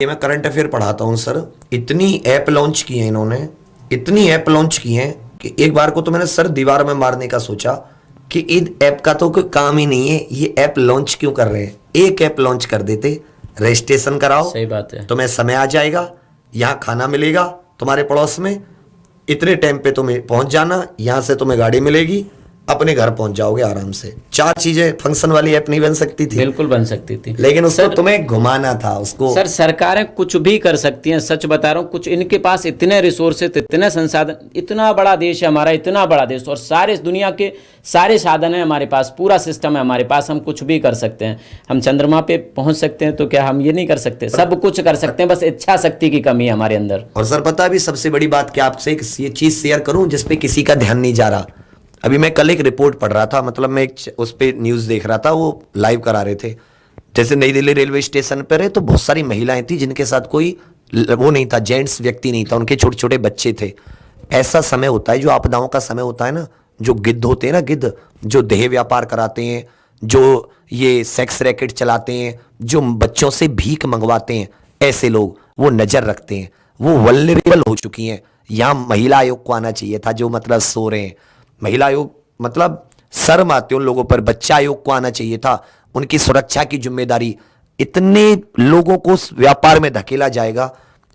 ये मैं current affair पढ़ाता हूँ सर। इतनी ऐप लॉन्च की है इन्होंने, इतनी ऐप लॉन्च की है कि एक बार को तो मैंने सर दीवार में मारने का सोचा कि इन ऐप का तो कोई काम ही नहीं है, ये ऐप लॉन्च क्यों कर रहे हैं। एक ऐप लॉन्च कर देते, रजिस्ट्रेशन कराओ, सही बात है। तुम्हें समय आ जाएगा, यहाँ खाना मिलेगा तुम्हारे पड़ोस में, इतने टाइम पे तुम्हें पहुंच जाना, यहाँ से तुम्हें गाड़ी मिलेगी, अपने घर पहुंच जाओगे आराम से। चार चीजें फंक्शन वाली ऐप नहीं बन सकती थी? बिल्कुल बन सकती थी, लेकिन उसको तुम्हें घुमाना था उसको। सर सरकारें कुछ भी कर सकती हैं, सच बता रहा हूँ। कुछ इनके पास इतने रिसोर्सेज, इतने संसाधन, इतना बड़ा देश है हमारा, इतना बड़ा देश, और सारे दुनिया के सारे साधन है हमारे पास, पूरा सिस्टम है हमारे पास, हम कुछ भी कर सकते हैं। हम चंद्रमा पे पहुंच सकते हैं, तो क्या हम ये नहीं कर सकते? सब कुछ कर सकते हैं, बस इच्छा शक्ति की कमी है हमारे अंदर। और सर पता है अभी सबसे बड़ी बात क्या, आपसे एक ये चीज शेयर करूं जिसपे किसी का ध्यान नहीं जा रहा। अभी मैं कल एक रिपोर्ट पढ़ रहा था, मतलब मैं एक उस पे न्यूज देख रहा था, वो लाइव करा रहे थे। जैसे नई दिल्ली रेलवे स्टेशन पर है तो बहुत सारी महिलाएं थी जिनके साथ कोई वो नहीं था, जेंट्स व्यक्ति नहीं था, उनके छोटे छोटे बच्चे थे। ऐसा समय होता है जो आपदाओं का समय होता है ना, जो गिद्ध होते हैं ना, गिद्ध जो देह व्यापार कराते हैं, जो ये सेक्स रैकेट चलाते हैं, जो बच्चों से भीख मंगवाते हैं, ऐसे लोग वो नजर रखते हैं, वो वल्नरेबल हो चुकी हैं। यहाँ महिला आयोग को आना चाहिए था, जो मतलब सो रहे हैं। महिला आयोग मतलब शर्म आते उन लोगों पर। बच्चा आयोग को आना चाहिए था, उनकी सुरक्षा की जिम्मेदारी। इतने लोगों को व्यापार में धकेला जाएगा,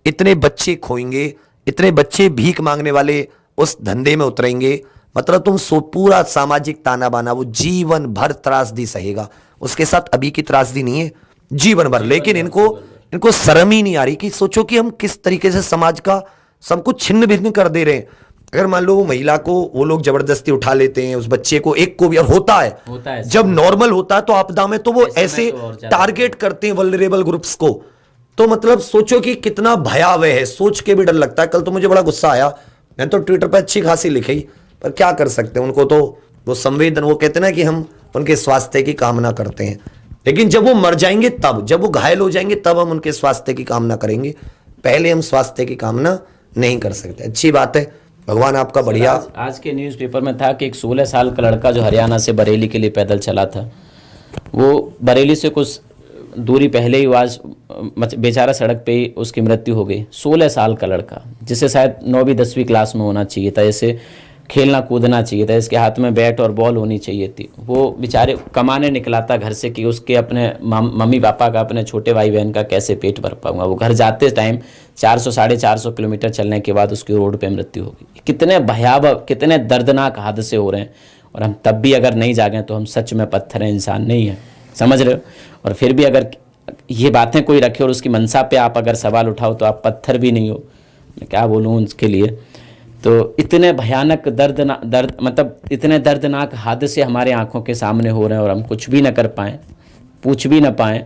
इतने बच्चे खोएंगे, इतने बच्चे भीख मांगने वाले उस धंधे में उतरेंगे, मतलब तुम पूरा सामाजिक ताना बाना वो जीवन भर त्रासदी सहेगा। उसके साथ अभी की त्रासदी नहीं है, जीवन भर। लेकिन इनको शर्म ही नहीं आ रही कि सोचो कि हम किस तरीके से समाज का सब कुछ छिन्न भिन्न कर दे रहे हैं। अगर मान लो महिला को वो लोग जबरदस्ती उठा लेते हैं, उस बच्चे को, एक को भी, और होता है जब नॉर्मल होता है तो आपदा में तो वो ऐसे टारगेट करते हैं वल्नरेबल ग्रुप्स को। तो मतलब सोचो कि कितना भयावह है, सोच के भी डर लगता है। कल तो मुझे बड़ा गुस्सा आया, मैंने तो ट्विटर पर अच्छी खासी लिखी, पर क्या कर सकते हैं, उनको तो वो संवेदन, वो कहते हैं ना कि हम उनके स्वास्थ्य की कामना करते हैं, लेकिन जब वो मर जाएंगे तब, जब वो घायल हो जाएंगे तब हम उनके स्वास्थ्य की कामना करेंगे, पहले हम स्वास्थ्य की कामना नहीं कर सकते। अच्छी बात है, भगवान आपका बढ़िया। आज के न्यूज़पेपर में था कि एक 16 साल का लड़का जो हरियाणा से बरेली के लिए पैदल चला था, वो बरेली से कुछ दूरी पहले ही आज बेचारा सड़क पे ही उसकी मृत्यु हो गई। 16 साल का लड़का, जिसे शायद 9वीं 10वीं क्लास में होना चाहिए था, जैसे खेलना कूदना चाहिए था, इसके हाथ में बैट और बॉल होनी चाहिए थी। वो बेचारे कमाने निकला था घर से कि उसके अपने मम्मी पापा का, अपने छोटे भाई बहन का कैसे पेट भर पाऊंगा। वो घर जाते टाइम 400 साढ़े 400 किलोमीटर चलने के बाद उसकी रोड पे मृत्यु होगी। कितने भयावह, कितने दर्दनाक हादसे हो रहे हैं, और हम तब भी अगर नहीं जागें तो हम सच में पत्थर हैं, इंसान नहीं है, समझ रहे हो। और फिर भी अगर ये बातें कोई रखे और उसकी मंशा पे आप अगर सवाल उठाओ तो आप पत्थर भी नहीं हो। मैं क्या बोलूँ उसके लिए। तो इतने भयानक मतलब इतने दर्दनाक हादसे हमारे आंखों के सामने हो रहे हैं, और हम कुछ भी ना कर पाएँ, पूछ भी ना पाएँ,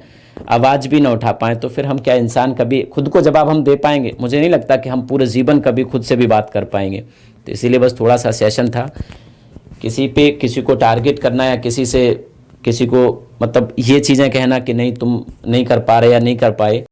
आवाज़ भी ना उठा पाएँ, तो फिर हम क्या इंसान कभी खुद को जवाब हम दे पाएंगे? मुझे नहीं लगता कि हम पूरे जीवन कभी खुद से भी बात कर पाएंगे। तो इसीलिए बस थोड़ा सा सेशन था, किसी पे किसी को टारगेट करना या किसी को मतलब ये चीज़ें कहना कि नहीं तुम नहीं कर पा रहे या नहीं कर पाए,